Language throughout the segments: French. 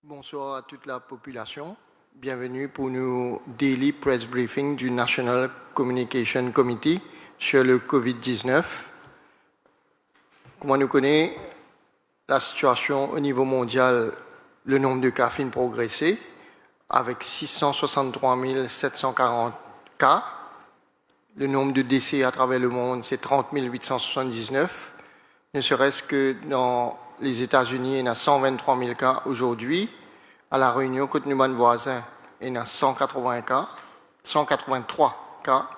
Bonsoir à toute la population. Bienvenue pour nos daily press briefing du National Communication Committee sur le COVID-19. Comme on nous connaît, la situation au niveau mondial, le nombre de cas fin progressé avec 663 740 cas. Le nombre de décès à travers le monde, c'est 30 879. Ne serait-ce que dans les États-Unis, il y a 123 000 cas aujourd'hui. À La Réunion, côté nous voisin, il y a 183 cas.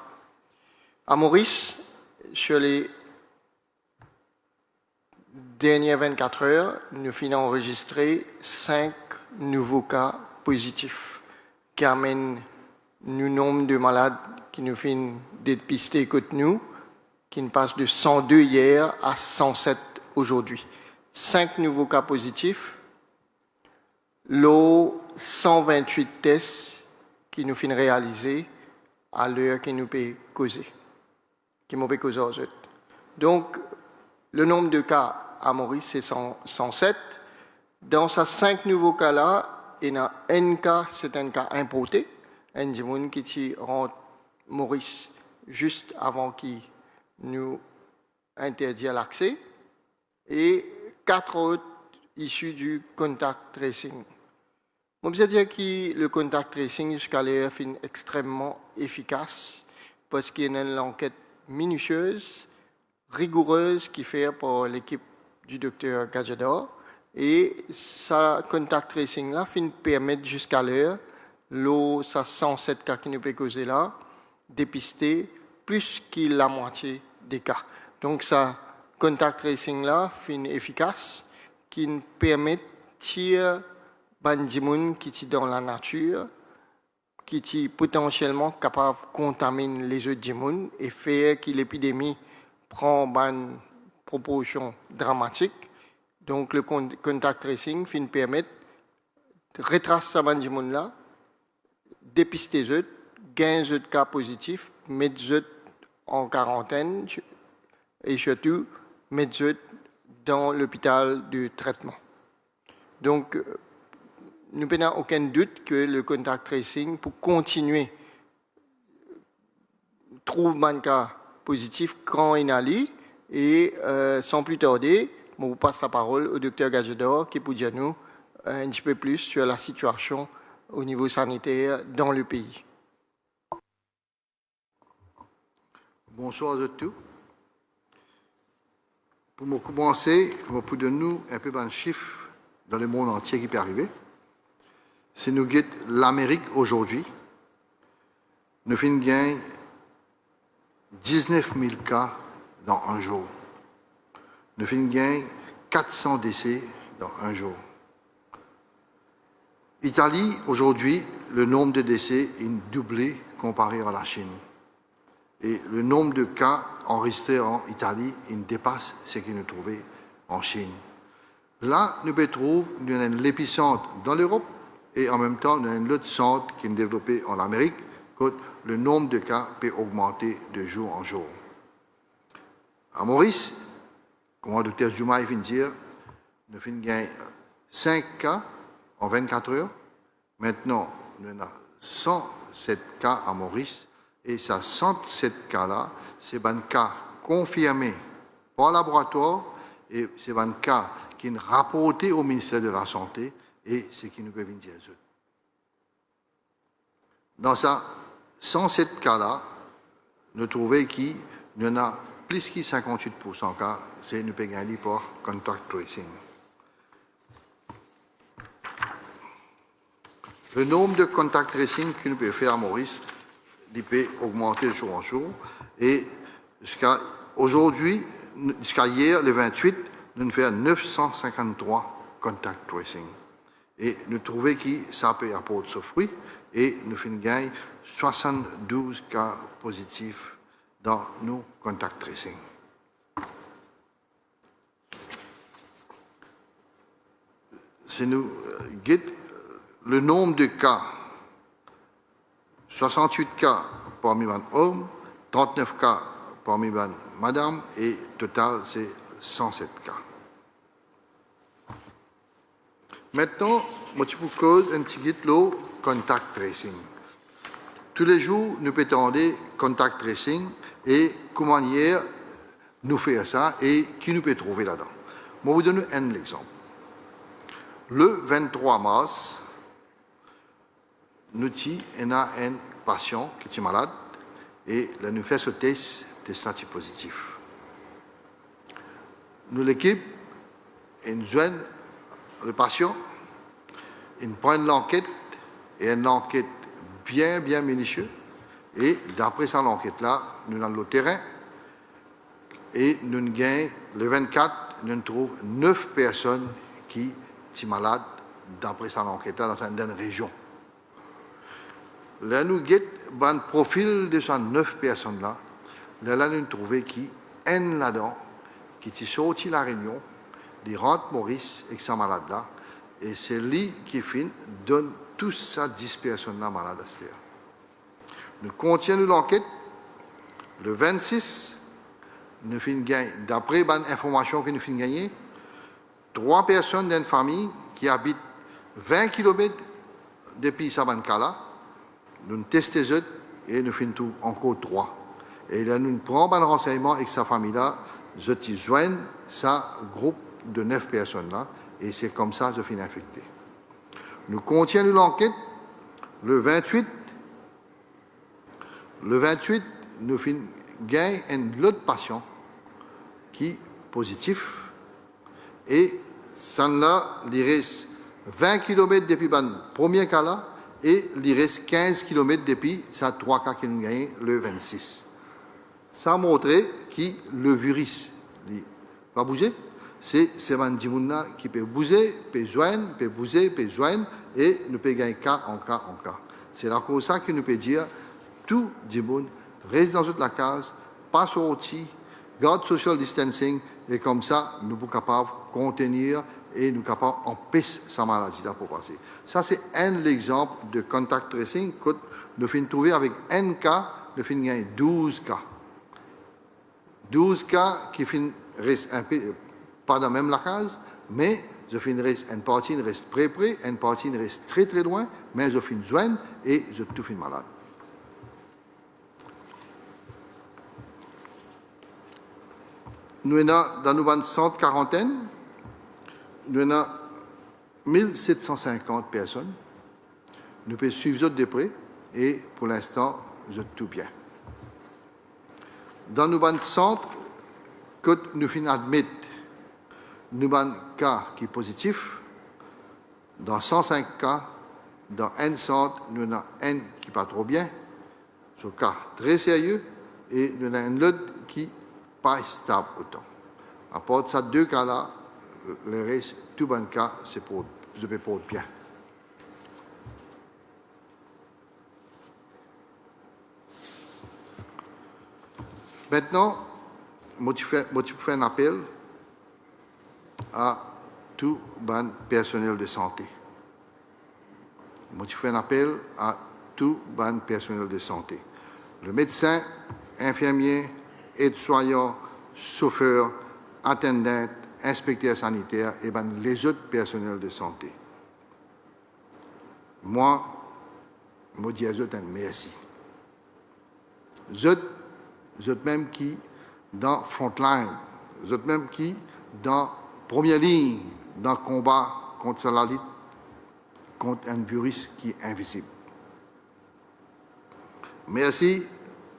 À Maurice, sur les dernières 24 heures, nous finissons enregistré 5 nouveaux cas positifs qui amènent le nombre de malades qui nous finissent dépistés côté nous, qui ne passe de 102 hier à 107 aujourd'hui. 5 nouveaux cas positifs, l'eau 128 tests qui nous finissent réaliser à l'heure qui nous peut causer, qui nous peut causer aux autres. Donc, le nombre de cas à Maurice, c'est 107. Dans ces 5 nouveaux cas-là, il y a un cas, c'est un cas importé, un gens qui rentre Maurice juste avant qu'il nous interdit l'accès, et 4 autres issus du contact tracing. Je veux dire que le contact tracing jusqu'à l'heure est extrêmement efficace parce qu'il y a une enquête minutieuse, rigoureuse qui est faite par l'équipe du docteur Gajador, et ce contact tracing là permet jusqu'à l'heure, ça 107 cas qui nous peut causer là, dépister plus que la moitié des cas. Donc ça contact tracing là fin efficace qui nous permet de tirer des gens qui sont dans la nature, qui sont potentiellement capables de contaminer les autres gens et faire que l'épidémie prend une proportion dramatique. Donc le contact tracing fin permet de retracer ces gens là, dépister les autres, gagner les autres cas positifs, mettre les autres en quarantaine et surtout mettre eux dans l'hôpital de traitement. Donc, nous n'avons aucun doute que le contact tracing, pour continuer, trouve un cas positif quand il allait, et sans plus tarder, je vous passe la parole au docteur Gajador qui peut dire nous un petit peu plus sur la situation au niveau sanitaire dans le pays. Bonsoir à tous. Pour commencer, je vais donner nous un peu de chiffres dans le monde entier qui peut arriver. Si nous guettons l'Amérique aujourd'hui, nous finissons gagner 19 000 cas dans un jour. Nous finissons gagner 400 décès dans un jour. Italie, aujourd'hui, le nombre de décès est doublé comparé à la Chine. Et le nombre de cas enregistrés en Italie, il dépasse ce que nous trouvons en Chine. Là, nous trouvons l'épicentre dans l'Europe et en même temps, nous avons l'autre centre qui est développé en Amérique, où le nombre de cas peut augmenter de jour en jour. À Maurice, comme le docteur Zuma vient de dire, nous avons gagné 5 cas en 24 heures. Maintenant, nous avons 107 cas à Maurice. Et ces 107 cas-là, c'est un cas confirmé par laboratoire et c'est un cas qui est rapporté au ministère de la Santé et c'est qui nous peut dire. Dans ces 107 cas-là, nous trouvons qu'il y en a plus que 58% cas, c'est nous pouvons gagner par contact tracing. Le nombre de contact tracing que nous pouvons faire à Maurice, il peut augmenter de jour en jour. Et jusqu'à aujourd'hui, jusqu'à hier, le 28, nous faisons 953 contact tracing. Et nous trouvons que ça peut apporter ce fruit et nous faisons gagner 72 cas positifs dans nos contact tracing. Si nous guettons le nombre de cas, 68 cas parmi les hommes, 39 cas parmi les madame, et total, c'est 107 cas. Maintenant, moi, je vous cause un petit le contact tracing. Tous les jours, nous pétons des contact tracing et comment hier nous faire ça et qui nous peut trouver là-dedans. Moi, je vous donne un exemple. Le 23 mars, nous avons un patient qui est malade et là, nous faisons ce test positif. Nous, l'équipe, nous joignons le patient, nous prenons l'enquête et une enquête bien minutieuse. Et d'après cette enquête-là, nous allons au terrain et nous gagnons le 24, nous trouvons 9 personnes qui sont malades d'après cette enquête-là dans une région. Là, nous avons un profil de ces 9 personnes-là. Là, nous trouvons qui un là-dedans, qui est sorti de la Réunion, des rentes Maurice et ces malades-là. Et c'est lui qui donne tous ces 10 personnes-là malades à cette heure. Nous continuons l'enquête. Le 26, nous finissons gagner, d'après l'information que nous finissons gagner, 3 personnes d'une famille qui habitent 20 km depuis Sabancala. Nous testons eux et nous finissons encore 3. Et là, nous prenons un renseignement avec sa famille-là, je joignent ce groupe de 9 personnes-là, et c'est comme ça que je finis infecté. Nous continuons l'enquête. Le 28, nous finissons gagner un autre patient qui est positif, et ça là, il reste 20 km depuis le premier cas-là, et il reste 15 km depuis ces 3 cas qui nous gagnent le 26. Ça montre que le virus va bouger. C'est un dimouna qui peut bouger, peut joindre, et nous peut gagner cas en cas. C'est là pour ça que nous peut dire tout le monde reste dans la case, pas sortir, garde social distancing, et comme ça, nous sommes capables de contenir et nous sommes capables d'empêcher sa maladie là pour passer. Ça, c'est un exemple de contact tracing que nous finissons trouver avec un cas, nous finissons gagner 12 cas. 12 cas qui restent un peu, pas dans même la case, mais je finis une partie reste près, une partie reste très loin, mais je finis joindre et je tout finis malade. Nous avons dans nos centres quarantaine, nous avons 1750 personnes. Nous pouvons suivre de près et pour l'instant, je tout bien. Dans nos centres, que nous finissons admettre, nous avons un cas qui est positif. Dans 105 cas, dans un centre, nous avons un qui n'est pas trop bien. C'est un cas très sérieux et nous avons un autre qui n'est pas stable autant. À part de ces 2 cas-là, le reste, tout bon cas, c'est pour, je peux pas bien. Maintenant, je fais un appel à tout le personnel de santé. Je fais un appel à tout le personnel de santé. Le médecin, infirmier, aide-soignant, chauffeur, attendant, inspecteur sanitaire et les autres personnels de santé. Moi, je dis à eux un merci. Vous êtes même qui dans frontline, vous êtes même qui dans première ligne, dans le combat contre la lutte, contre un virus qui est invisible. Merci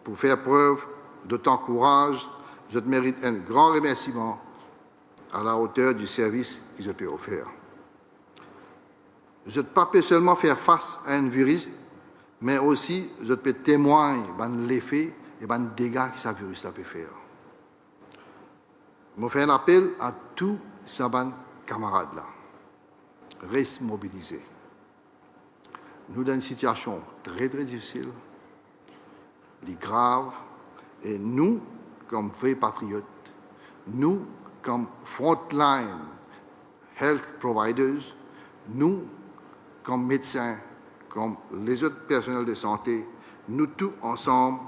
pour faire preuve de ton courage. Je te mérite un grand remerciement à la hauteur du service que je peux offrir. Je ne peux pas seulement faire face à un virus, mais aussi je peux témoigner de l'effet et des dégâts que ce virus peut faire. Je fais un appel à tous ces camarades-là. Reste mobilisés. Nous dans une situation très difficile, grave, et nous, comme vrais patriotes, nous, comme frontline health providers, nous, comme médecins, comme les autres personnels de santé, nous tous ensemble,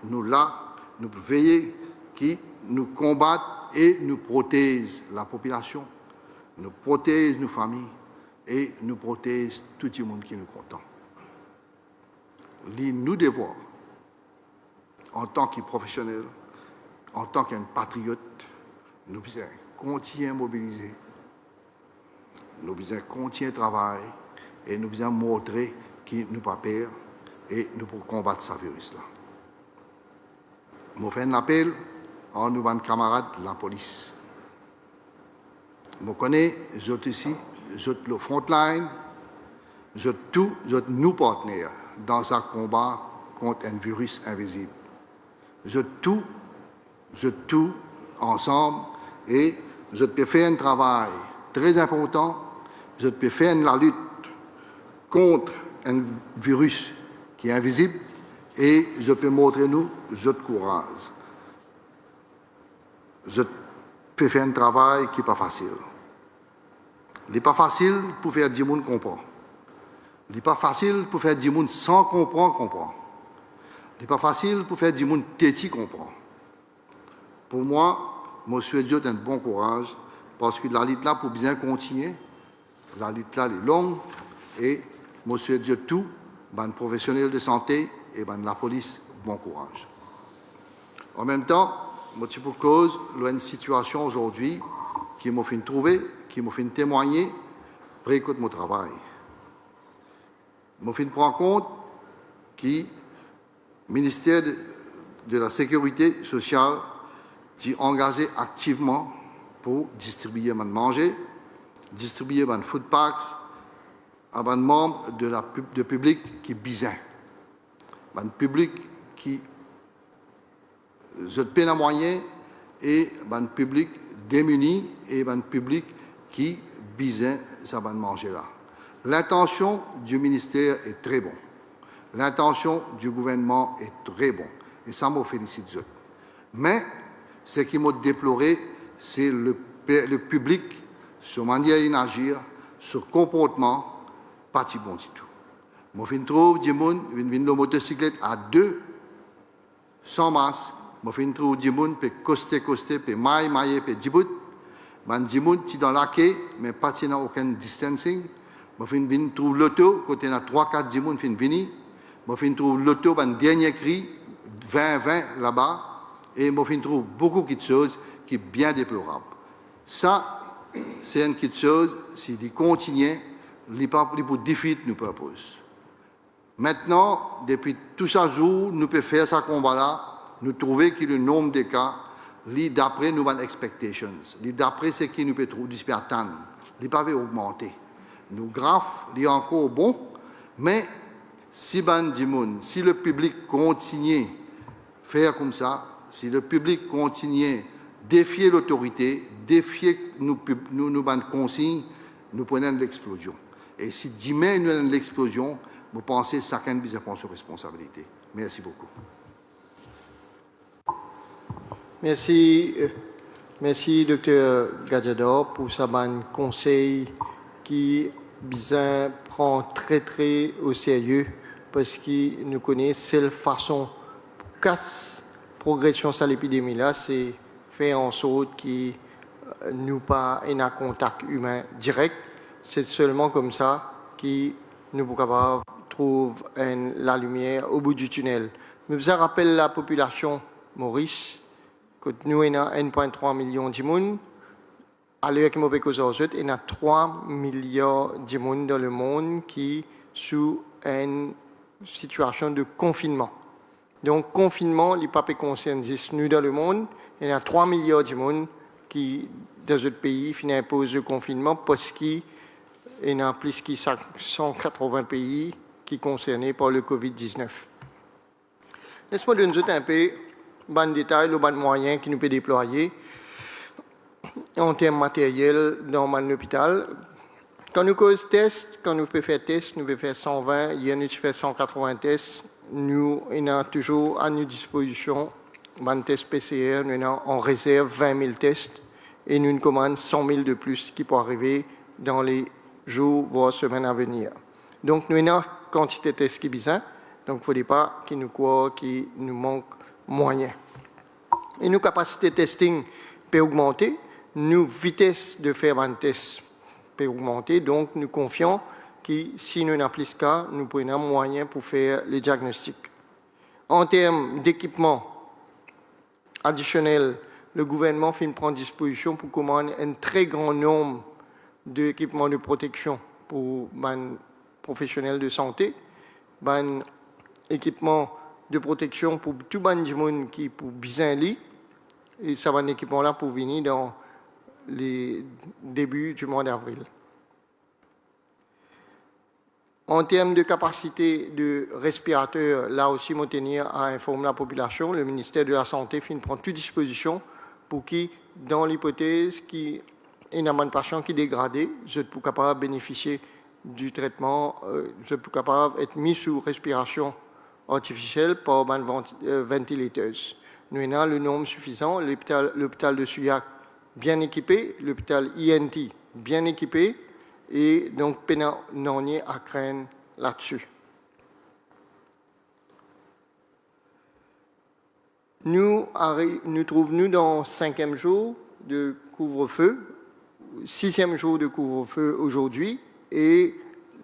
nous là, nous veillons qui nous combattent et nous protègent la population, nous protègent nos familles, et nous protège tout le monde qui nous content. Nous devoir, en tant que professionnels, en tant qu'un patriote, nous devons continuer à mobiliser, nous devons continuer à travailler et nous devons montrer que nous ne pas peur et nous pour combattre ce virus-là. Je fais un appel à nos camarades de la police. Je connais, je suis ici, je suis le frontline, je suis tous nos partenaires dans ce combat contre un virus invisible. Je suis tous ensemble et je peux faire un travail très important, je peux faire la lutte contre un virus qui est invisible et je peux montrer nous je courage. Je peux faire un travail qui n'est pas facile. Il n'est pas facile pour faire du monde comprendre. Il n'est pas facile pour faire du monde sans comprendre. Il n'est pas facile pour faire du monde têtu comprendre. Pour moi, je souhaite un bon courage parce que la lutte là pour bien continuer. La lutte là est longue et je souhaite tout, les professionnels de santé et la police, bon courage. En même temps, je pour cause, il y a une situation aujourd'hui qui m'a fait trouver, qui m'a fait témoigner, précoce mon travail. Je me fait prendre compte que le ministère de la Sécurité sociale est engagé activement pour distribuer des manger, distribuer des food packs à des membres de public qui bizarre, un public qui a peine à moyen et un public démuni et un public qui bizarre ça va manger là. L'intention du ministère est très bonne. L'intention du gouvernement est très bonne. Et ça me félicite. Mais ce qui m'a déploré, c'est le public, sur manière d'agir, sur comportement, pas si bon du tout. Je trouve des gens qui viennent de motocyclette à deux, sans masque. Je trouve des gens qui costent, qui maillent, qui diboutent. Des gens qui sont dans la quai, mais pas dans aucun distancing. Je trouve l'auto, quand il y a 3-4 gens qui viennent. Je trouve l'auto, un dernier cri, 20-20 là-bas. Et je trouve beaucoup de choses qui sont bien déplorables. Ça, c'est une chose, si il continue, il n'est pas pour défier nos purposes. Maintenant, depuis tout ce jour, nous pouvons faire ce combat-là, nous trouver que le nombre de cas, d'après nos expectations, d'après ce que nous pouvons attendre, il pas augmenter. Nous graphes, il est encore bon, mais si le public continue à faire comme ça, si le public continue à défier l'autorité, défier nos consignes, nous prenons l'explosion. Et si demain nous avons l'explosion, vous pensez que chacun doit prendre ses responsabilités. Merci beaucoup. Merci, Dr. Gadjador, pour ce bon conseil qui Bizin prend très au sérieux parce qu'il nous connaît. Seule façon pour casser la progression de l'épidémie là, c'est faire en sorte qu'il nous pas un contact humain direct. C'est seulement comme ça que nous pouvons capables trouver la lumière au bout du tunnel. Mais je rappelle la population Maurice que nous avons 1,3 million de monde. À l'heure que nous parlons, il y a 3 milliards de monde dans le monde qui sont sous une situation de confinement. Donc, confinement, les papiers concernent nous dans le monde. Il y a 3 milliards de monde qui, dans notre pays, imposent le confinement parce qu'il y a plus de 180 pays qui sont concernés par le Covid-19. Laisse-moi donner un peu de détails, de moyens qui nous peut déployer en termes matériels dans l'hôpital. Quand nous faisons test, quand nous pouvons faire test, nous pouvons faire 120, hier nous faisons 180 tests. Nous avons toujours à notre disposition un test PCR, nous avons en réserve 20 000 tests et nous commandons 100 000 de plus qui pourraient arriver dans les jours, voire semaines à venir. Donc nous avons une quantité de tests qui est bizarre, donc il ne faudrait pas qu'il nous croit qu'il nous manque moyens. Et nos capacités de testing peuvent augmenter. Nos vitesses de faire un test peut augmenter. Donc, nous confions que si nous n'avons plus cas, nous prenons moyen pour faire les diagnostics. En termes d'équipement additionnel, le gouvernement fait prendre disposition pour commander un très grand nombre d'équipements de protection pour les professionnels de santé, les équipements de protection pour tout le monde qui pour bien lit, et ça va un équipement là pour venir dans les débuts du mois d'avril. En termes de capacité de respirateurs, là aussi, je tenir à informer la population. Le ministère de la Santé prend toute disposition pour qui, dans l'hypothèse qu'il y a un patient qui est dégradé, je suis capable de bénéficier du traitement, je suis capable d'être mis sous respiration artificielle par un ventilateur. Nous avons le nombre suffisant, l'hôpital de Souillac bien équipé, l'hôpital INT bien équipé, et donc non à craindre là-dessus. Nous trouvons dans le 5e jour de couvre-feu, 6e jour de couvre-feu aujourd'hui, et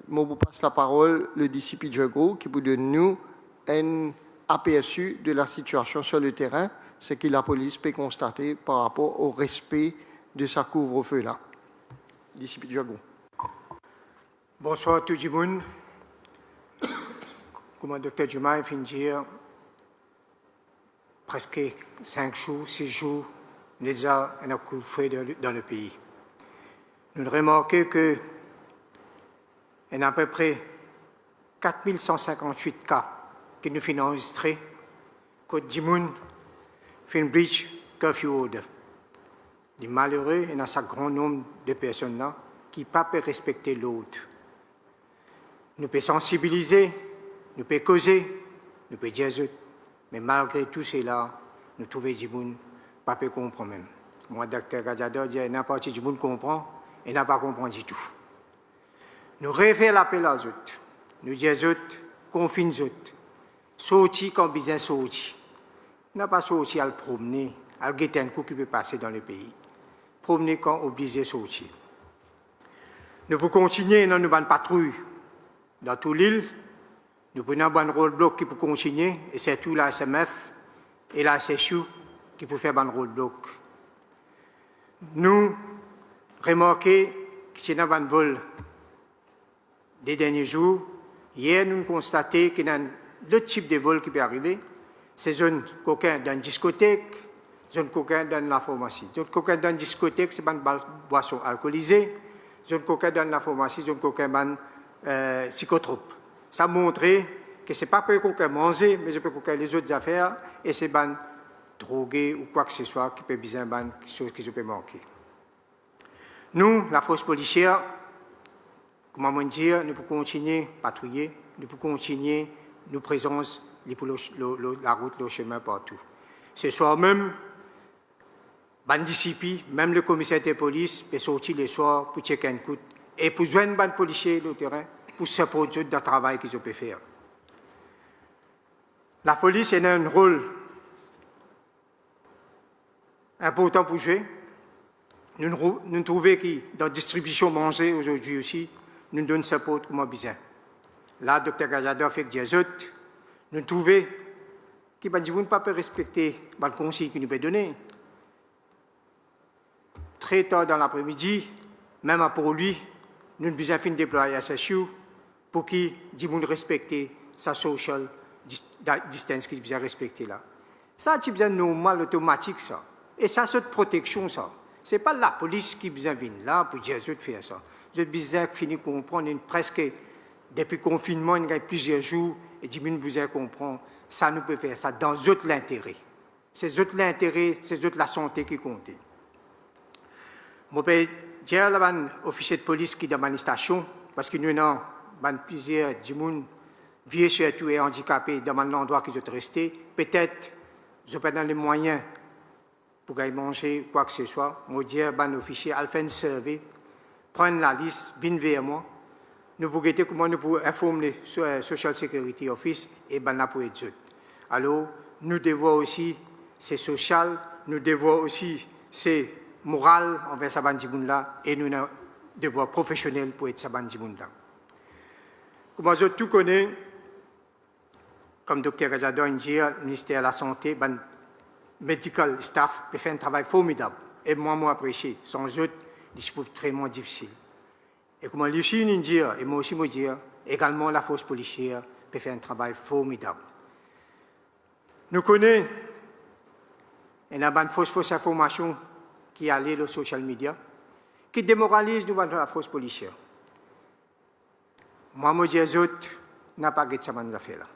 je vous passe la parole le disciple Djago qui vous donne nous un aperçu de la situation sur le terrain, ce que la police peut constater par rapport au respect de sa couvre-feu-là. Disciple Djago. Bonsoir tout le monde. Comme le docteur Juma vient de dire, presque 5 jours, 6 jours, déjà un couvre-feu dans le pays. Nous remarquons qu'il y a à peu près 4158 cas qui nous ont enregistrés, que du monde fait une breach curfew order. Les malheureux, il y a un grand nombre de personnes là qui ne peuvent pas respecter l'autre. Nous pouvons sensibiliser, nous pouvons causer, nous pouvons dire, mais malgré tout cela, nous trouvons du monde pas peut comprendre même. Moi, docteur Gadiador dit, n'importe qui du monde comprend et n'a pas compris du tout. Nous réveillons l'appel à eux, nous disons, confine eux, sortis quand besoin sortir. N'a pas sorti à le promener, à guetter un coup qui peut passer dans le pays. Promener quand obligé de sortir. Nous pouvons continuer dans nos patrouilles. Dans toute l'île, nous prenons un roadblock qui peut continuer, et c'est tout la SMF et la SSU qui peut faire un roadblock. Nous remarquons que c'est un vol des derniers jours. Hier, nous constatons qu'il y a deux types de vols qui peuvent arriver. C'est zone coquin dans une discothèque, zone coquin dans la pharmacie. Zone coquin dans une discothèque, c'est une boisson alcoolisée. Zone coquin dans la pharmacie, zone coquin dans psychotrope. Ça montre que ce n'est pas pour qu'on mange, mais c'est pour les autres affaires, et c'est ban drogué ou quoi que ce soit qui peut bien ban chose qui peut manquer. Nous, la force policière, comment on dit, nous pouvons continuer à patrouiller, nous pouvons continuer nos présences pour la route, le chemin partout. Ce soir même, bandicipi, même le commissaire de police peut sortir le soir pour checker un coup et pour joindre les policiers sur le terrain pour s'approcher du travail qu'ils peuvent faire. La police a un rôle important pour jouer. Nous trouvons que dans la distribution manger aujourd'hui aussi, nous donnons support comme besoin. Là, le docteur Gajador fait des autres. Nous trouvons que nous ne pouvons pas respecter le conseil qu'il nous peut donner. Très tard dans l'après-midi, même pour lui, nous avons besoin de déployer à SSU pour qu'il respecte sa social distance qu'il doit respecter là. Ça, c'est bien normal, automatique, ça. Et ça, c'est une protection, ça. Ce n'est pas la police qui vient là pour dire de faire ça. J'ai besoin de finir comprendre presque depuis le confinement, il y a plusieurs jours, et j'ai besoin de comprendre ça nous peut faire ça dans l'intérêt. C'est l'intérêt, c'est la santé qui compte. Je peux dire à l'officier de police qui est dans ma station, parce que nous avons plusieurs gens vieux surtout et handicapés dans l'endroit qui sont restés, peut-être je n'ai pas dans les moyens pour qu'ils mangent quoi que ce soit. Je dis à l'officier, à faire une survey, prendre la liste, venir vers moi. Nous pouvons regarder comment nous pouvons informer le Social Security Office et la pour les autres. Alors, nous devons aussi, c'est social, nous devons aussi, c'est moral envers ces gens-là, et nous avons devoir professionnel pour être saban du monde. Comme je tout connais, comme Dr. Gajador dit, le ministère de la Santé, le medical staff peut faire un travail formidable. Et moi, apprécié. Sans eux, c'est extrêmement difficile. Et comme Lucie dit, et moi aussi, également la force policière peut faire un travail formidable. Nous connaissons une fausse information qui est allée sur les social media, qui démoralise nous la force policière. Moi, je dis aux autres, n'a pas de ça dans l'affaire.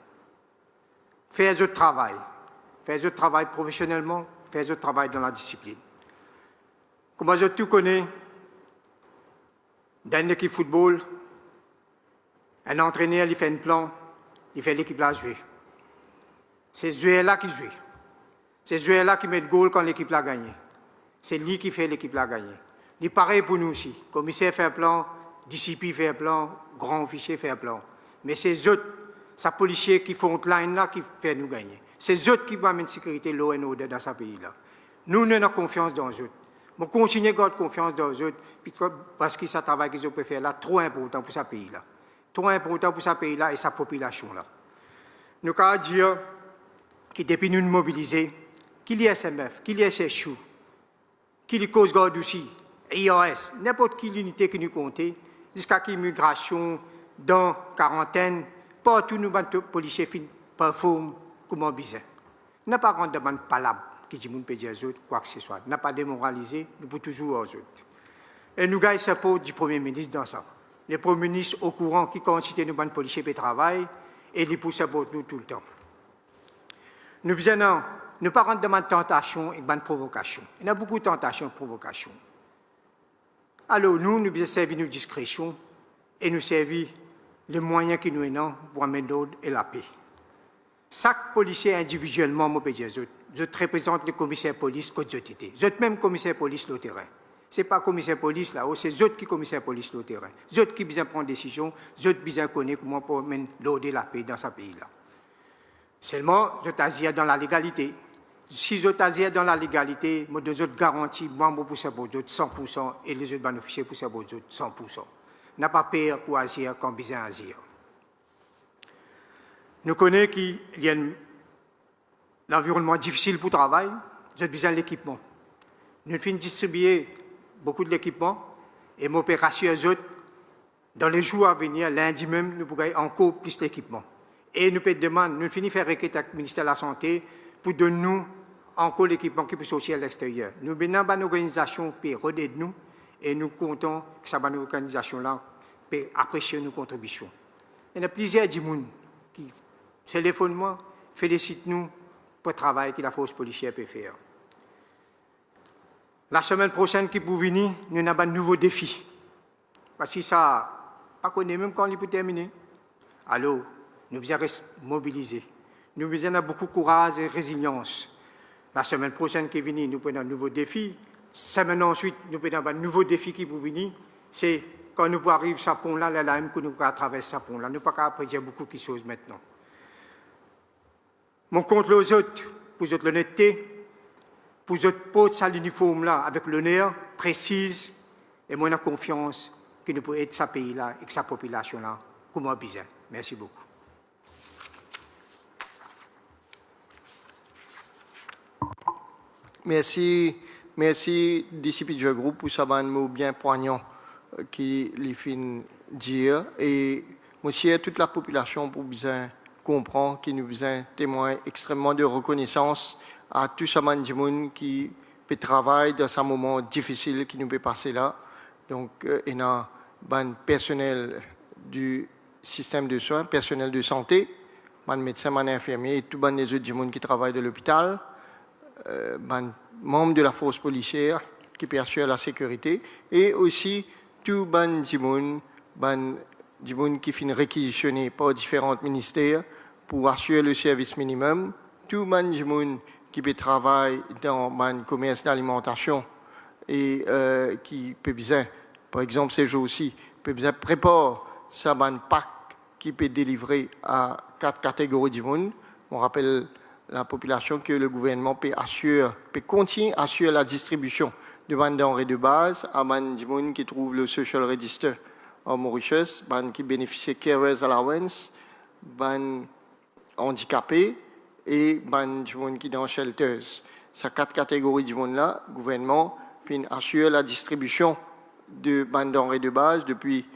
Faire autre travail. Faire autre travail professionnellement, faire autre travail dans la discipline. Comme je tout connais, dans une équipe de football, un entraîneur, il fait un plan, il fait l'équipe là jouer. C'est ce joueur-là qui joue. C'est ce joueur-là qui met le goal quand l'équipe l'a gagné. C'est lui qui fait l'équipe l'a gagné. Il est pareil pour nous aussi. Commissaire fait un plan, disciple fait un plan, grand officier fait un plan. Mais c'est eux, ces policiers qui font line là qui fait nous gagner. C'est eux qui amènent la sécurité, l'eau et l'eau dans ce pays-là. Nous avons confiance dans eux. Nous continuons à garder confiance dans eux parce que ce travail qu'ils ont pu faire là, trop important pour ce pays-là. Trop important pour ce pays-là et sa population-là. Nous avons dire que depuis nous nous mobilisons, qu'il y ait SMF, qu'il y ait CHU, qu'il y ait Coast Guard aussi, IOS, n'importe quelle unité qui nous compte, jusqu'à l'immigration, dans quarantaine, partout nous avons policiers qui performent comme on besoin. Nous n'avons pas rendu demande palabre qui dit que nous autres quoi que ce soit. Nous n'avons pas démoralisé, nous pouvons toujours aux autres. Et nous avons le support du Premier ministre dans ça. Le Premier ministre au courant qui continue nous avons policiers qui travaillent et il pousse support nous tout le temps. Nous ne nous pas rendre demande tentation et de provocation. Il y a beaucoup de tentations et de provocations. Alors nous devons servir nos discrétions et nous servir les moyens qui nous ont pour amener l'ordre et la paix. Chaque policier individuellement, je représente le commissaire de police que je suis. Je suis même commissaire de police sur le terrain. Ce n'est pas commissaire de police là-haut, c'est eux qui sont commissaire de police sur le terrain. Eux qui besoin prendre des décisions, eux qui besoin connaître comment pour amener l'ordre et la paix dans ce pays-là. Seulement, je t'agis dans la légalité. Si je t'agis dans la légalité, je garantis, moi, pour ça, pour 100% et les autres officiers pour ça, pour 100%. N'a pas peur pour agir comme besoin agir. Nous connaissons qu'il y a un environnement difficile pour le travail, j'ai besoin de l'équipement. Nous finissons distribuer beaucoup de l'équipement et m'opération aux autres. Dans les jours à venir, lundi même, nous pourrons encore plus d'équipement. Et nous pouvons demander, nous finissons faire requête avec le ministère de la Santé pour donner nous encore l'équipement qui peut sortir à l'extérieur. Nous avons une organisation qui peut aider nous et nous comptons que cette organisation-là peut apprécier nos contributions. Il y a plusieurs gens qui téléphonent moi, félicitent nous pour le travail que la force policière peut faire. La semaine prochaine qui peut venir, nous avons un nouveau défi. Parce que ça, pas connaît même quand il peut terminer. Alors, nous devons rester mobilisés. Nous avons beaucoup de courage et résilience. La semaine prochaine qui vient, nous prenons un nouveau défi. Semaine ensuite, nous prenons un nouveau défi qui peut venir. C'est quand nous arrivons à ce pont-là, même que nous pouvons traverser ce pont-là. Nous ne pouvons pas apprécier beaucoup de choses maintenant. Mon compte aux autres, pour l'honnêteté, pour porter l'uniforme-là avec l'honneur, précise, et moi, j'ai confiance que nous pouvons aider ce pays-là et que sa population-là, comme on a besoin. Merci beaucoup. Merci, disciple du groupe, pour ce mot bien poignant qui les fin dire. Et aussi, toute la population pour bien comprendre qu'il nous besoin témoin extrêmement de reconnaissance à tout ce monde qui peut travailler dans ce moment difficile qui nous peut passer là. Donc, il y a un personnel du système de soins, personnel de santé, un médecin, un infirmier et tout les autres gens qui travaillent dans l'hôpital. Membres de la force policière qui peut assurer la sécurité et aussi tout les gens qui finissent réquisitionnés par différents ministères pour assurer le service minimum, tout les gens qui peut travailler dans le commerce d'alimentation et qui peut besoin, par exemple ces jours-ci, peut besoin préparer ça pack qui peut délivrer à 4 catégories de monde. On rappelle la population que le gouvernement peut continuer à assurer la distribution de ban denrées de base à ban gens qui trouvent le social register en Mauritius, ban qui bénéficient carers allowance, ban handicapés et ban gens qui dans shelters. Ces 4 catégories de monde là, le gouvernement assure la distribution de ban denrées de base depuis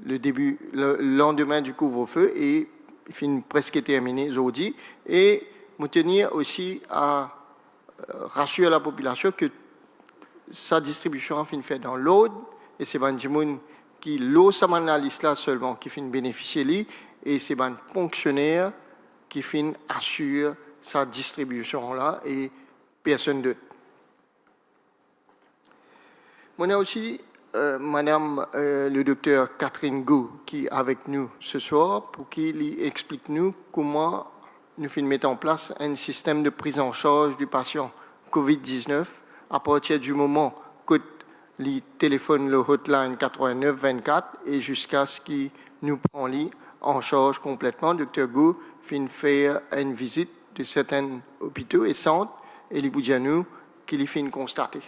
le lendemain du couvre-feu et presque terminé aujourd'hui. Et nous tenir aussi à rassurer la population que sa distribution est faite dans l'ordre et c'est des gens qui l'ont sur la liste là seulement qui finissent bénéficier de et c'est des fonctionnaires qui finissent assurer sa distribution là et personne d'autre. On a aussi Madame le docteur Catherine Gou qui est avec nous ce soir pour qu'il explique nous comment nous mettons en place un système de prise en charge du patient COVID-19 à partir du moment que il téléphone le hotline 89-24 et jusqu'à ce qu'il nous prend en charge complètement. Docteur Gou fait une visite de certains hôpitaux et centres et il vous dit à nous qu'il fait constater.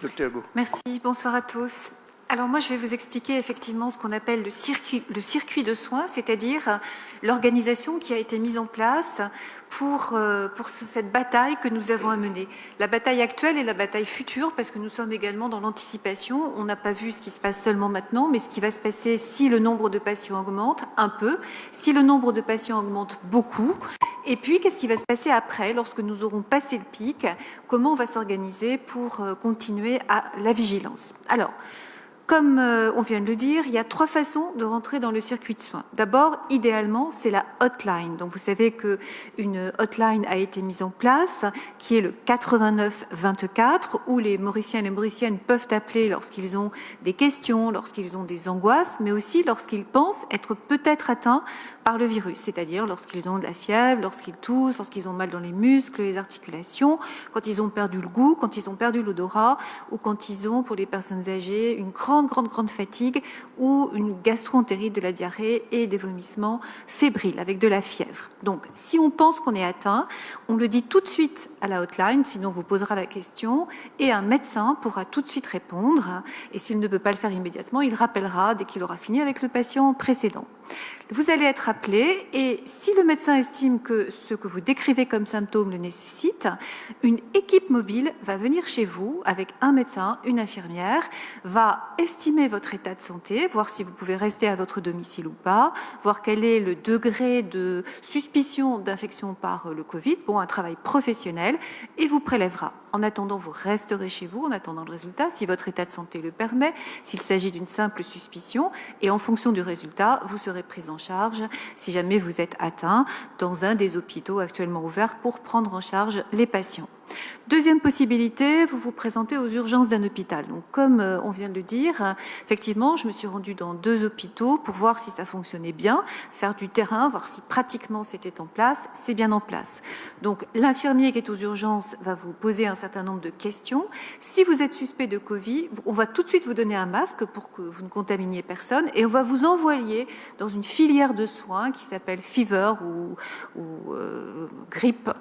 Docteur Gou. Merci, bonsoir à tous. Alors moi, je vais vous expliquer effectivement ce qu'on appelle le circuit de soins, c'est-à-dire l'organisation qui a été mise en place pour cette bataille que nous avons à mener. La bataille actuelle et la bataille future, parce que nous sommes également dans l'anticipation. On n'a pas vu ce qui se passe seulement maintenant, mais ce qui va se passer si le nombre de patients augmente un peu, si le nombre de patients augmente beaucoup. Et puis, qu'est-ce qui va se passer après, lorsque nous aurons passé le pic? Comment on va s'organiser pour continuer à la vigilance? Alors, comme on vient de le dire, il y a 3 façons de rentrer dans le circuit de soins. D'abord, idéalement, c'est la hotline. Donc, vous savez qu'une hotline a été mise en place, qui est le 89-24, où les Mauriciens et les Mauriciennes peuvent appeler lorsqu'ils ont des questions, lorsqu'ils ont des angoisses, mais aussi lorsqu'ils pensent être peut-être atteints par le virus, c'est-à-dire lorsqu'ils ont de la fièvre, lorsqu'ils toussent, lorsqu'ils ont mal dans les muscles, les articulations, quand ils ont perdu le goût, quand ils ont perdu l'odorat, ou quand ils ont, pour les personnes âgées, une grande fatigue ou une gastro-entérite, de la diarrhée et des vomissements fébriles avec de la fièvre. Donc, si on pense qu'on est atteint, on le dit tout de suite à la hotline, sinon on vous posera la question, et un médecin pourra tout de suite répondre, et s'il ne peut pas le faire immédiatement, il rappellera dès qu'il aura fini avec le patient précédent. Vous allez être appelé et si le médecin estime que ce que vous décrivez comme symptôme le nécessite, une équipe mobile va venir chez vous avec un médecin, une infirmière, va estimer votre état de santé, voir si vous pouvez rester à votre domicile ou pas, voir quel est le degré de suspicion d'infection par le Covid, bon, un travail professionnel, et vous prélèvera. En attendant, vous resterez chez vous, en attendant le résultat, si votre état de santé le permet, s'il s'agit d'une simple suspicion, et en fonction du résultat, vous serez pris en charge si jamais vous êtes atteint dans un des hôpitaux actuellement ouverts pour prendre en charge les patients. Deuxième possibilité, vous vous présentez aux urgences d'un hôpital. Donc, comme on vient de le dire, effectivement, je me suis rendue dans 2 hôpitaux pour voir si ça fonctionnait bien, faire du terrain, voir si pratiquement c'était en place. C'est bien en place. Donc, l'infirmier qui est aux urgences va vous poser un certain nombre de questions. Si vous êtes suspect de Covid, on va tout de suite vous donner un masque pour que vous ne contaminiez personne et on va vous envoyer dans une filière de soins qui s'appelle Fever ou grippe,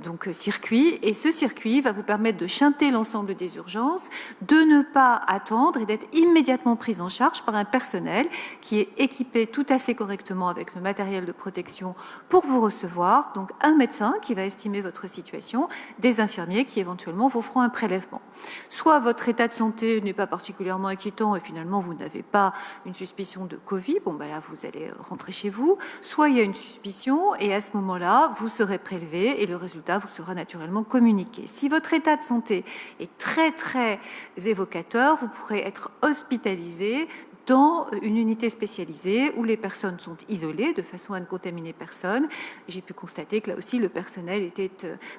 donc circuit. Et ce circuit va vous permettre de chanter l'ensemble des urgences, de ne pas attendre et d'être immédiatement pris en charge par un personnel qui est équipé tout à fait correctement avec le matériel de protection pour vous recevoir. Donc un médecin qui va estimer votre situation, des infirmiers qui éventuellement vous feront un prélèvement. Soit votre état de santé n'est pas particulièrement inquiétant et finalement vous n'avez pas une suspicion de Covid, bon ben là vous allez rentrer chez vous, soit il y a une suspicion et à ce moment-là vous serez prélevé et le résultat vous sera naturellement communiqué. Si votre état de santé est très évocateur, vous pourrez être hospitalisé dans une unité spécialisée où les personnes sont isolées de façon à ne contaminer personne. J'ai pu constater que là aussi le personnel était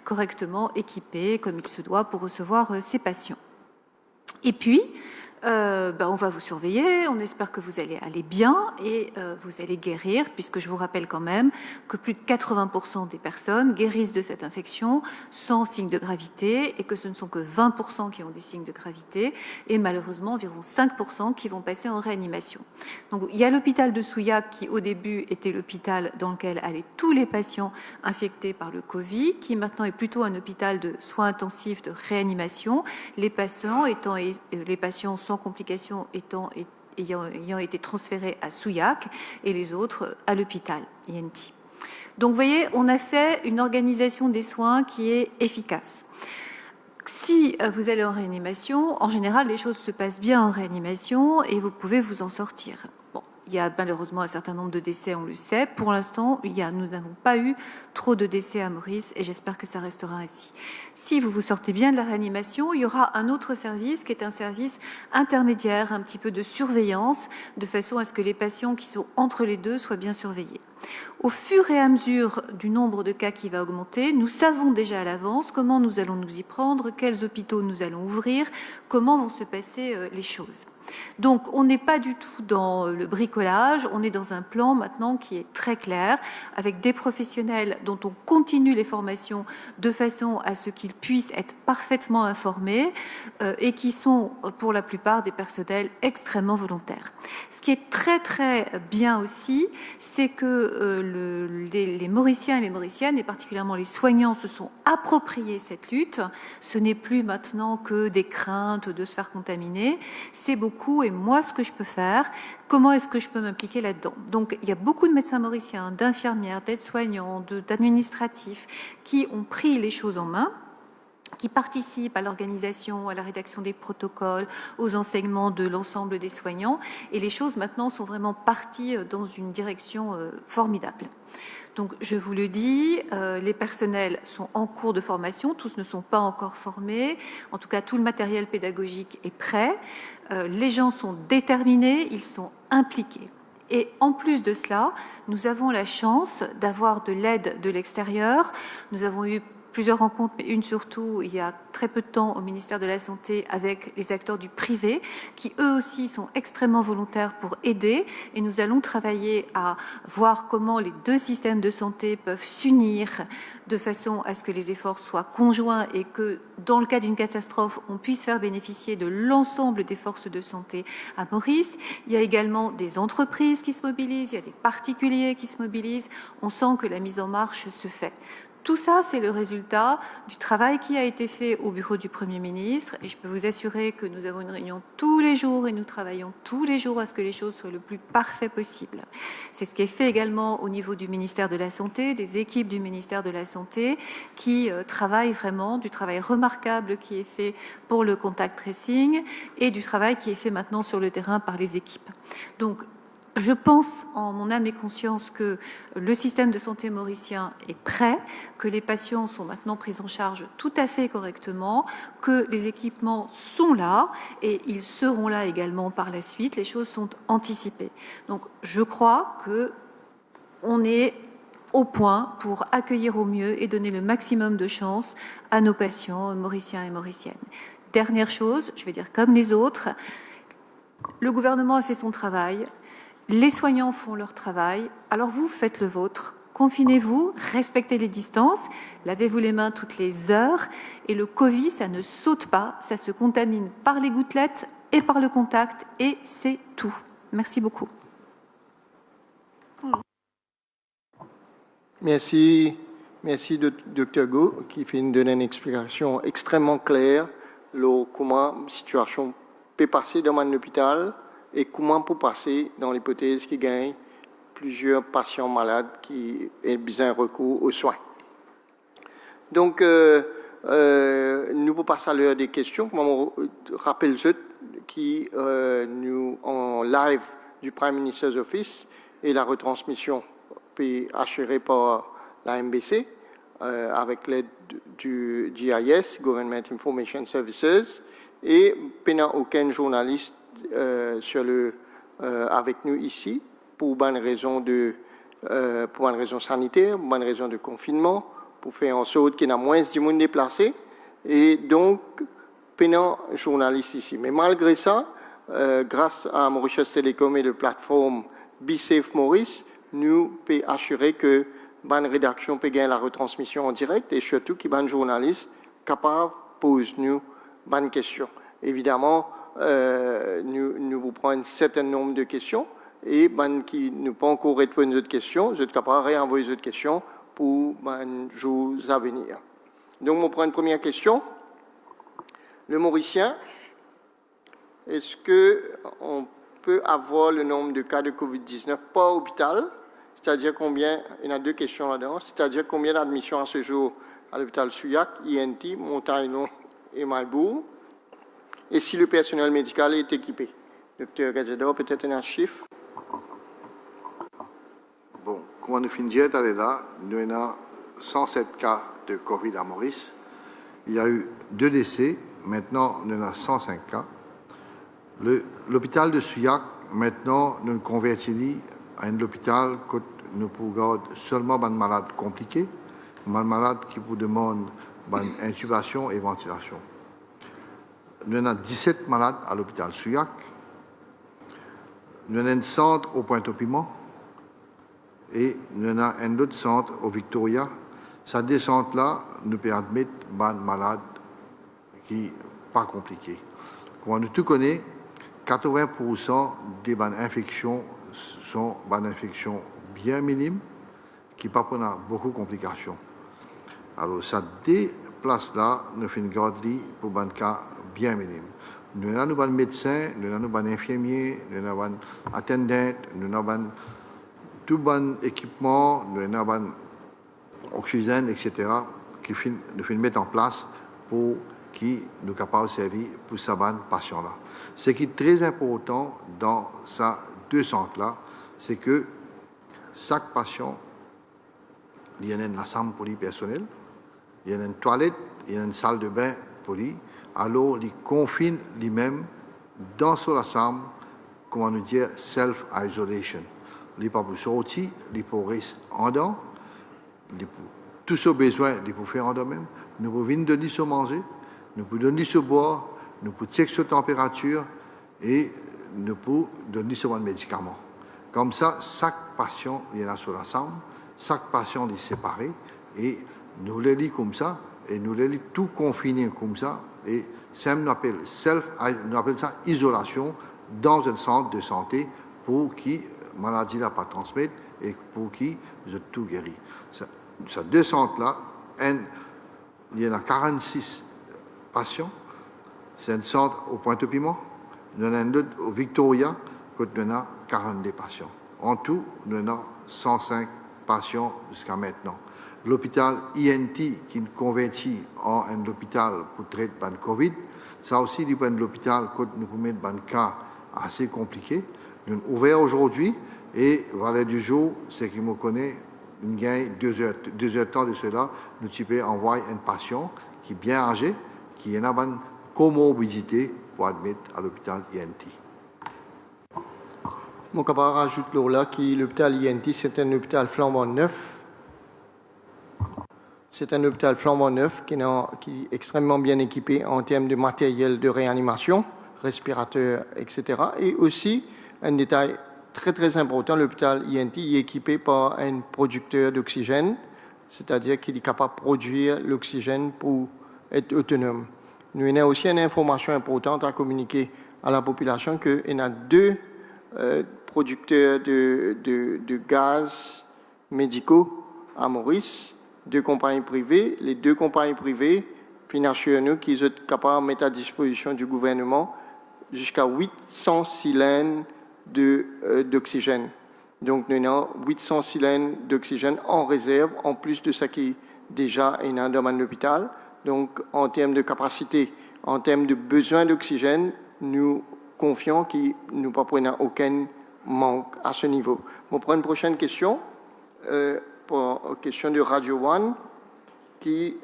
correctement équipé comme il se doit pour recevoir ces patients. Et puis, On va vous surveiller, on espère que vous allez aller bien et vous allez guérir, puisque je vous rappelle quand même que plus de 80% des personnes guérissent de cette infection sans signe de gravité et que ce ne sont que 20% qui ont des signes de gravité et malheureusement environ 5% qui vont passer en réanimation. Donc il y a l'hôpital de Souillac qui au début était l'hôpital dans lequel allaient tous les patients infectés par le Covid, qui maintenant est plutôt un hôpital de soins intensifs de réanimation, les patients sans complications ayant été transférés à Souillac et les autres à l'hôpital INT. Donc vous voyez, on a fait une organisation des soins qui est efficace. Si vous allez en réanimation, en général, les choses se passent bien en réanimation et vous pouvez vous en sortir. Bon, il y a malheureusement un certain nombre de décès, on le sait. Pour l'instant, nous n'avons pas eu trop de décès à Maurice et j'espère que ça restera ainsi. Si vous vous sortez bien de la réanimation, il y aura un autre service qui est un service intermédiaire, un petit peu de surveillance, de façon à ce que les patients qui sont entre les deux soient bien surveillés. Au fur et à mesure du nombre de cas qui va augmenter, nous savons déjà à l'avance comment nous allons nous y prendre, quels hôpitaux nous allons ouvrir, comment vont se passer les choses. Donc, on n'est pas du tout dans le bricolage, on est dans un plan maintenant qui est très clair, avec des professionnels dont on continue les formations de façon à ce qu'ils puissent être parfaitement informés et qui sont pour la plupart des personnels extrêmement volontaires. Ce qui est très très bien aussi, c'est que les Mauriciens et les Mauriciennes, et particulièrement les soignants, se sont appropriés cette lutte. Ce n'est plus maintenant que des craintes de se faire contaminer, c'est beaucoup. Et moi, ce que je peux faire, comment est-ce que je peux m'impliquer là-dedans? Donc, il y a beaucoup de médecins mauriciens, d'infirmières, d'aides-soignants, d'administratifs qui ont pris les choses en main, qui participent à l'organisation, à la rédaction des protocoles, aux enseignements de l'ensemble des soignants. Et les choses maintenant sont vraiment parties dans une direction formidable. Donc, je vous le dis, les personnels sont en cours de formation, tous ne sont pas encore formés. En tout cas, tout le matériel pédagogique est prêt. Les gens sont déterminés, ils sont impliqués. Et en plus de cela, nous avons la chance d'avoir de l'aide de l'extérieur. Nous avons eu plusieurs rencontres, mais une surtout il y a très peu de temps au ministère de la Santé avec les acteurs du privé qui eux aussi sont extrêmement volontaires pour aider et nous allons travailler à voir comment les deux systèmes de santé peuvent s'unir de façon à ce que les efforts soient conjoints et que dans le cas d'une catastrophe, on puisse faire bénéficier de l'ensemble des forces de santé à Maurice. Il y a également des entreprises qui se mobilisent, il y a des particuliers qui se mobilisent. On sent que la mise en marche se fait. Tout ça, c'est le résultat du travail qui a été fait au bureau du Premier ministre et je peux vous assurer que nous avons une réunion tous les jours et nous travaillons tous les jours à ce que les choses soient le plus parfait possible. C'est ce qui est fait également au niveau du ministère de la Santé, des équipes du ministère de la Santé qui travaillent vraiment, du travail remarquable qui est fait pour le contact tracing et du travail qui est fait maintenant sur le terrain par les équipes. Donc, je pense en mon âme et conscience que le système de santé mauricien est prêt, que les patients sont maintenant pris en charge tout à fait correctement, que les équipements sont là et ils seront là également par la suite. Les choses sont anticipées. Donc je crois qu'on est au point pour accueillir au mieux et donner le maximum de chance à nos patients mauriciens et mauriciennes. Dernière chose, je vais dire comme les autres, le gouvernement a fait son travail. Les soignants font leur travail, alors vous faites le vôtre. Confinez-vous, respectez les distances, lavez-vous les mains toutes les heures. Et le Covid, ça ne saute pas, ça se contamine par les gouttelettes et par le contact, et c'est tout. Merci beaucoup. Merci, Dr. Go, qui fait nous donner une explication extrêmement claire de comment la situation peut passer dans un hôpital et comment pour passer dans l'hypothèse qui gagne plusieurs patients malades qui ont besoin de recours aux soins. Donc, nous pouvons passer à l'heure des questions. Je rappelle ceux qui nous en live du Prime Minister's Office et la retransmission est assurée par la MBC avec l'aide du GIS, Government Information Services, et il n'y a aucun journaliste avec nous ici pour une raison sanitaire, pour une raison de confinement, pour faire en sorte qu'il y ait moins de monde déplacé et donc pénant journaliste ici. Mais malgré ça, grâce à Mauritius Telecom et la plateforme BeSafe Maurice, nous pouvons assurer que la rédaction peut gagner la retransmission en direct et surtout que les journalistes capables posent nous bonnes questions. Évidemment, nous vous prenons un certain nombre de questions et qui ne pas encore répondre aux questions, vous êtes capable de réenvoyer les autres questions pour les jours à venir. Donc, on prend une première question. Le Mauricien, est-ce qu'on peut avoir le nombre de cas de COVID-19 par hôpital? C'est-à-dire combien, il y a deux questions là-dedans, c'est-à-dire combien d'admissions à ce jour à l'hôpital Souillac, INT, Montaillon et Maïbourg, et si le personnel médical est équipé. Docteur Gazador, peut-être un chiffre? Bon, comme on finit là, nous avons 107 cas de Covid à Maurice. Il y a eu 2 décès, maintenant nous avons 105 cas. L'hôpital de Souillac, maintenant, nous le convertissons à un hôpital que nous pouvons garder seulement des malades compliqués, des malades qui vous demandent une intubation et ventilation. Nous avons 17 malades à l'hôpital Souillac. Nous avons un centre au Pointe-au-Piment et nous avons un autre centre au Victoria. Cette descente-là nous permet de des malades qui ne sont pas compliqués. Comme nous tout connaissons, 80% des infections sont des infections bien minimes qui ne prennent pas beaucoup de complications. Alors, ça déplace-là, nous faisons une garde pour des cas bien minimes. Nous avons des médecins, nous avons des infirmiers, nous avons des attendants, nous avons tout bon équipement, nous avons oxygène, etc., qui nous faisons mettre en place pour qui nous capables de servir pour ces patients-là. Ce qui est très important dans ces 2 centres-là, c'est que chaque patient, il y a une chambre pour lui personnel, il y a une toilette, il y a une salle de bain pour lui, alors il confine lui-même dans la chambre, comment nous dire, self-isolation. Il n'est pas pour sortir, il peut rester en dedans, tout ce besoin, il peut faire en dedans même. Nous pouvons venir donner ce manger, nous pouvons donner ce boire, nous pouvons checker sa température et nous pouvons donner ce médicament. Comme ça, chaque patient il y en a sur la chambre, chaque patient est séparé et nous les lisons comme ça et nous les lisons tout confinés comme ça et ça nous appelle ça isolation dans un centre de santé pour qui la maladie n'a pas transmettre et pour qui vous êtes tout guéri. Ces 2 centres-là, il y en a 46 patients. C'est un centre au Pointe-au-Piment. Nous en avons un autre au Victoria, où nous avons 42 patients. En tout, nous avons 105 patients jusqu'à maintenant. L'hôpital INT, qui nous convertit en un hôpital pour traiter le COVID, ça aussi, c'est un hôpital où nous pouvons mettre des cas assez compliqués. Nous sommes ouverts aujourd'hui et, voilà du jour, ce qui me connaît, nous gagnons 2 heures de temps de cela, nous pouvons envoyer un patient qui est bien âgé, qui a une comorbidité pour admettre à l'hôpital INT. Mon camarade rajoute là que l'hôpital INT, c'est un hôpital flambant neuf. C'est un hôpital flambant neuf qui est extrêmement bien équipé en termes de matériel de réanimation, respirateurs, etc. Et aussi, un détail très très important, l'hôpital INT est équipé par un producteur d'oxygène, c'est-à-dire qu'il est capable de produire l'oxygène pour être autonome. Nous avons aussi une information importante à communiquer à la population qu'il y a 2 producteurs de gaz médicaux à Maurice, 2 compagnies privées. Les 2 compagnies privées financièrement nous qui sont capables de mettre à disposition du gouvernement jusqu'à 800 cylindres d'oxygène. Donc nous avons 800 cylindres d'oxygène en réserve, en plus de ce qui est déjà dans l'hôpital. Donc, en termes de capacité, en termes de besoin d'oxygène, nous confions qu'il nous pas prenons aucun manque à ce niveau. On prend une prochaine question, pour question de Radio One, qui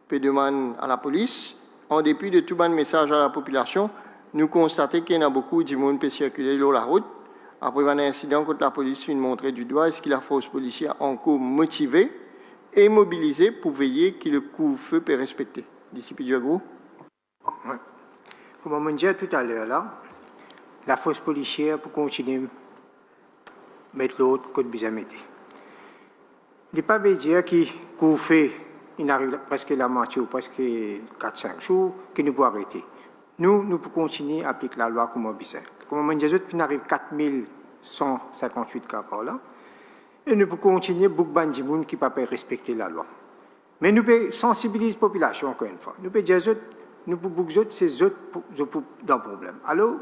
peut demander à la police, en dépit de tout bon message à la population, nous constatons qu'il y a beaucoup de monde qui peut circuler sur la route. Après un incident contre la police, une montrée du doigt, est-ce que la force policière est encore motivée et mobilisée pour veiller que le couvre-feu peut respecter? D'ici Pidjagou. Oui. Comme on dit tout à l'heure, là, la force policière pour continuer à mettre l'autre côté bien mettre. Il n'est pas bien dire qu'on fait, il arrive presque la moitié ou presque 4-5 jours, qu'il nous peut arrêter. Nous pouvons continuer à appliquer la loi comme on dit. Comme on dit, il arrive 4158 cas par là. Et nous pouvons continuer beaucoup de gens qui ne peuvent pas respecter la loi. Mais nous pouvons sensibiliser la population encore une fois. Nous pouvons dire, nous pouvons dire, c'est eux dans le problème. Alors,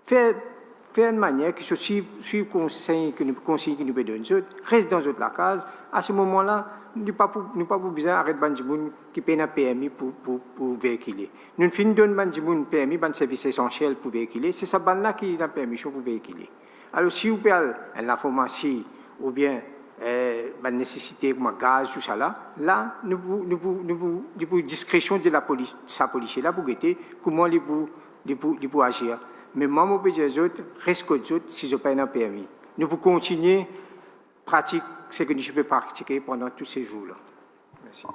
faire une manière que suivre le conseil que nous pouvons donner, reste dans la case. À ce moment-là, nous n'avons pas besoin d'arrêter les gens qui payent un PMI pour véhiculer. Nous finissons de donner un PMI, un service essentiel pour véhiculer. C'est ça qui a la permission pour véhiculer. Alors, si vous avez la pharmacie ou bien la nécessité comme gaz, tout ça là, nous avons discrétion de la police, sa policier là pour guetter comment ils peuvent agir. Mais moi, je peux dire, reste que autres si je paye un permis. Nous pouvons continuer à pratiquer ce que je peux pratiquer pendant tous ces jours-là. Merci.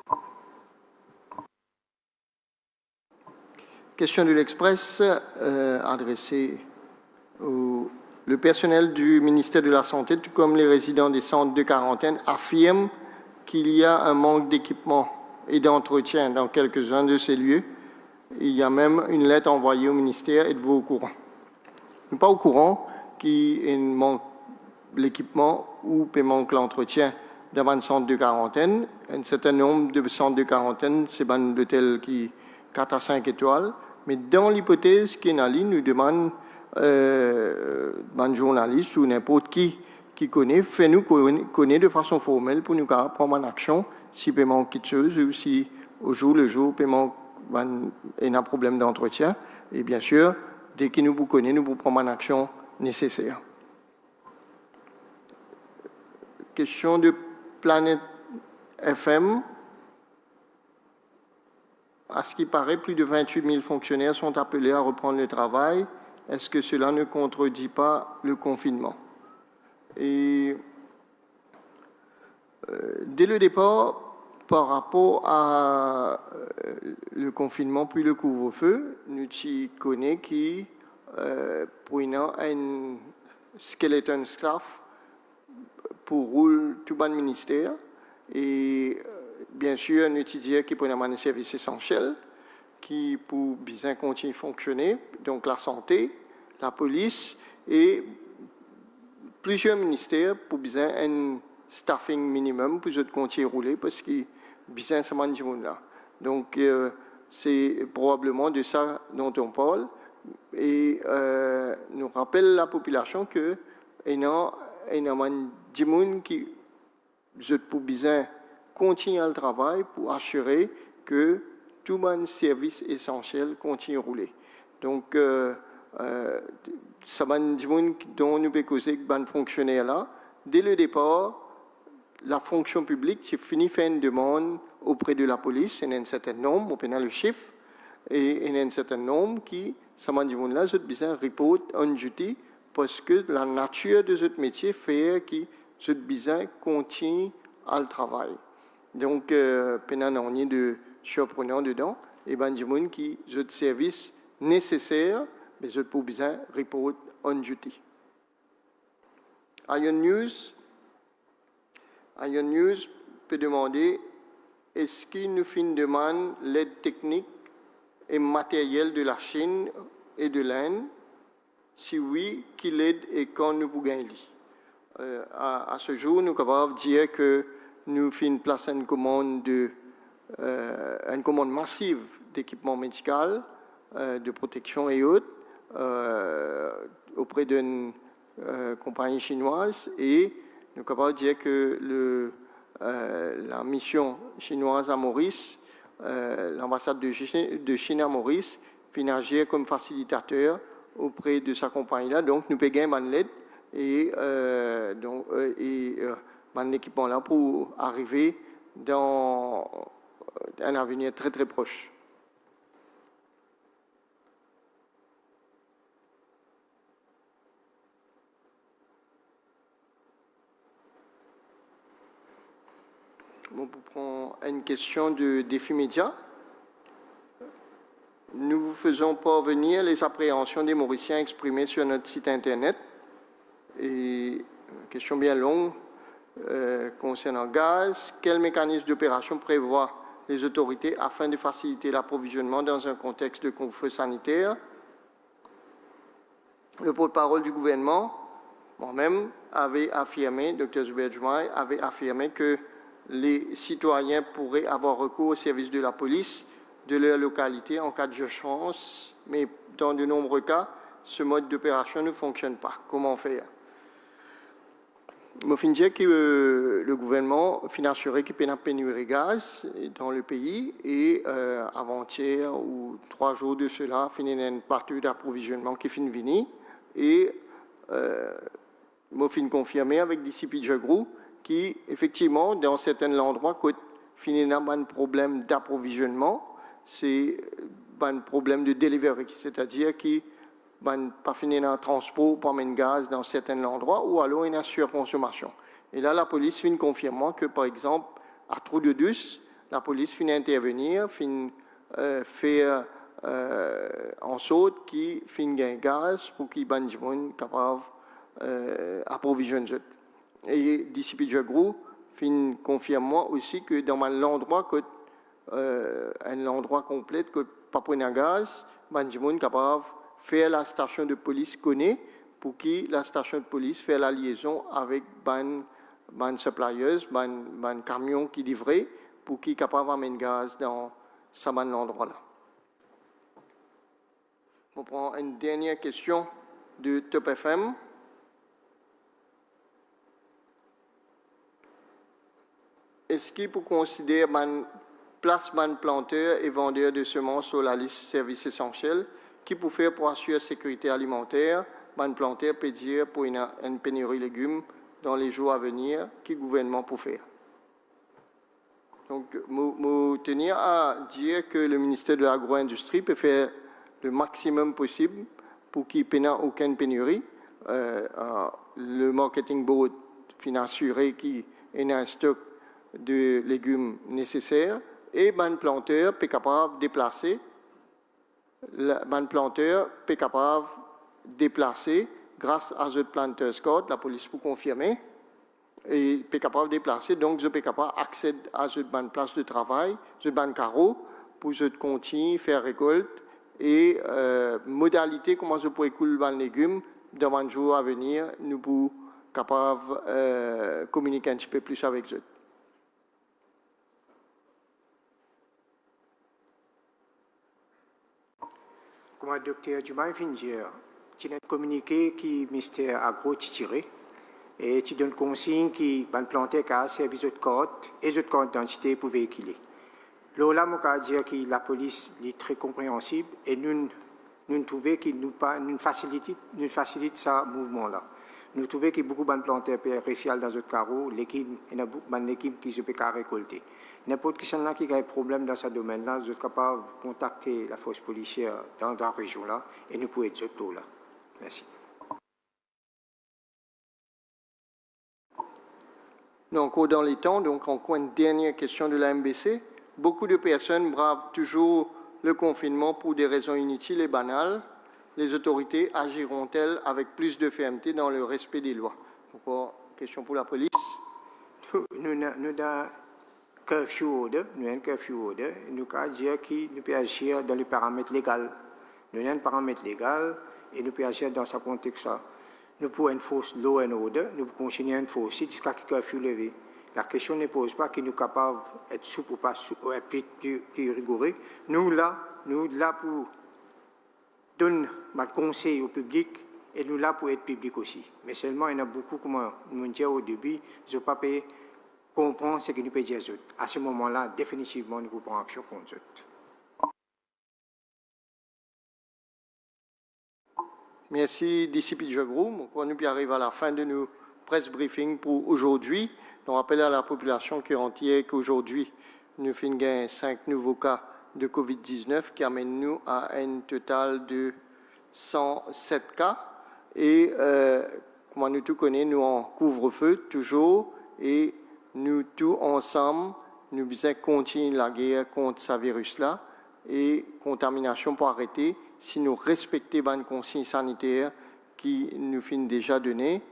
Question de l'Express adressée au le personnel du ministère de la Santé, tout comme les résidents des centres de quarantaine, affirment qu'il y a un manque d'équipement et d'entretien dans quelques-uns de ces lieux. Il y a même une lettre envoyée au ministère. Êtes-vous au courant? Nous ne sommes pas au courant qu'il manque l'équipement ou qu'il manque l'entretien dans un centre de quarantaine. Un certain nombre de centres de quarantaine, c'est un hôtel qui 4 à 5 étoiles. Mais dans l'hypothèse qu'il y a nous demande un journaliste ou n'importe qui connaît, fait-nous connaître de façon formelle pour nous prendre en action si il manque quelque chose ou si au jour le jour il manque un problème d'entretien. Et bien sûr, dès qu'il nous connaît, nous prendre en action nécessaire. Question de Planète FM. À ce qui paraît, plus de 28 000 fonctionnaires sont appelés à reprendre le travail. Est-ce que cela ne contredit pas le confinement? Et dès le départ, par rapport à le confinement puis le couvre-feu, nous connaissons qui pour un skeleton staff pour rouler tout le ministère et bien sûr nous disons qui pour un service essentiel qui pour bien continuer à fonctionner, donc la santé, la police et plusieurs ministères pour bien un staffing minimum pour continuer à rouler parce que bien ça mange là. Donc c'est probablement de ça dont on parle et nous rappelle la population que il y a des gens qui pour bien continuer le travail pour assurer que tout le service essentiel continue à rouler. Donc, ça va être dont nous pouvons causer que les fonctionnaires là, dès le départ, la fonction publique, c'est fini faire une demande auprès de la police, il y a un certain nombre, on a le chiffre, et il y a un certain nombre qui, ça va dire là, je besoin report on duty, parce que la nature de ce métier fait que je besoin continue à le travail. Donc, pendant on est de surprenant dedans, et ben du monde qui ont des services nécessaires, mais je peux bien report on duty. Ion News peut demander est-ce qu'il nous fait une demande l'aide technique et matérielle de la Chine et de l'Inde? Si oui, qui l'aide et quand nous pouvons gagner? À ce jour, nous sommes capables de dire que nous faisons place à une commande massive d'équipements médicaux, de protection et autres, auprès d'une compagnie chinoise et nous sommes capables de dire que la mission chinoise à Maurice, l'ambassade de Chine à Maurice, vient agir comme facilitateur auprès de sa compagnie-là. Donc, nous payons une lettre et un équipement là pour arriver dans un avenir très très proche. Bon, pour prendre une question de défi média. nous vous faisons parvenir les appréhensions des Mauriciens exprimées sur notre site Internet. Et question bien longue concernant gaz. Quel mécanisme d'opération prévoit les autorités afin de faciliter l'approvisionnement dans un contexte de couvre-feu sanitaire? Le porte-parole du gouvernement, moi-même, avait affirmé, Dr Zubair Joumaï, avait affirmé que les citoyens pourraient avoir recours au service de la police de leur localité en cas d'urgence, mais dans de nombreux cas, ce mode d'opération ne fonctionne pas. Comment faire? Je finis que le gouvernement financerait qu'il y ait une pénurie de gaz dans le pays et avant-hier ou 3 jours de cela, il y a une partie d'approvisionnement qui finit venir et je finis confirmer avec DCP Jagrou qui, effectivement, dans certains endroits, quand il y a un problème d'approvisionnement, c'est un problème de delivery, c'est-à-dire qu'il pas finir un transport pour amener gaz dans certains endroits ou alors une surconsommation. Et là, la police finit confirmant que, par exemple, à Trou-de-Dus, la police finit intervenir, finit faire en sorte qu'il finit gagner gaz pour qu'il y ait des gens capables d'approvisionner. Et d'ici Pidjagrou, finit confirmant aussi que dans l'endroit un endroit complet que pas prendre gaz, des gens capables faire la station de police connaît pour que la station de police fait la liaison avec ban suppliers, ban camion qui livrait pour qu'ils soient capables d'amener gaz dans ce endroit-là. On prend une dernière question de Top FM. Est-ce qu'il faut considérer place ban planteur et vendeur de semences sur la liste services essentiels qui peut faire pour assurer la sécurité alimentaire, ban planteur peut dire pour une pénurie de légumes dans les jours à venir, qui le gouvernement peut faire. Donc, je tenir à dire que le ministère de l'Agro-Industrie peut faire le maximum possible pour qu'il n'y ait aucune pénurie. Le marketing board finit assurer qu'il y ait un stock de légumes nécessaires et ban planteur peut capable de déplacer. Le planteur est capable de déplacer grâce à ce planteur code, la police peut confirmer, et est capable de déplacer, donc je suis capable d'accéder à cette place de travail, ce carreau, pour je continuer à faire récolte et modalité comment je peux écouler les légumes dans un jour à venir, nous pouvons capable communiquer un petit peu plus avec eux. Comme le docteur Joumaï vient de dire, tu as communiqué qui le ministère agro tiré et tu donnes consigne qui va planter car service de code et de code d'identité pour véhiculer. Là, je veux dire que la police est très compréhensible et nous trouvons qu'il nous facilite ce mouvement-là. Nous trouvons qu'il y a beaucoup de planteurs réciales dans notre carreau, l'équipe qui se peut récolter. N'importe qui a un problème dans ce domaine-là, vous êtes capable de contacter la force policière dans la région-là et nous pouvons être là. Merci. Donc, dans les temps, donc encore une dernière question de la MBC. Beaucoup de personnes bravent toujours le confinement pour des raisons inutiles et banales. Les autorités agiront-elles avec plus de fermeté dans le respect des lois? Encore question pour la police. Nous avons curfew order, nous avons dire que nous pouvons agir dans les paramètres légaux. Nous avons un paramètre légal et nous pouvons agir dans ce contexte-là. Nous pouvons enforcer law and order, nous pouvons continuer à enforcer jusqu'à ce que le curfew levé. La question ne pose pas que nous sommes capables d'être souples ou pas souples, ou être plus rigoureux. Nous là pour donner un conseil au public et nous là pour être public aussi. Mais seulement, il y en a beaucoup, comme nous disais au début, je ne peux pas comprendre ce que nous pouvons dire. À ce moment-là, définitivement, nous pouvons prendre action contre eux. Merci, DCP Jagrou. On arrive à la fin de nos press briefing pour aujourd'hui. On rappelle à la population qui est entière qu'aujourd'hui, nous finissons 5 nouveaux cas de COVID-19 qui amènent nous à un total de 107 cas. Et comme nous tous connaissons, nous en couvre-feu toujours et nous tous ensemble, nous devons continuer la guerre contre ce virus-là et contamination pour arrêter si nous respectons les consignes sanitaires qui nous finissent déjà données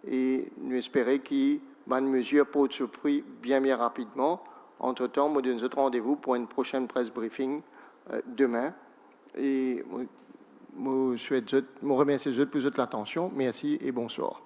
et nous espérons qu'il y mesure pour ce prix bien rapidement. Entre-temps, nous donne notre rendez-vous pour une prochaine presse briefing demain. Et je remercie pour votre attention. Merci et bonsoir.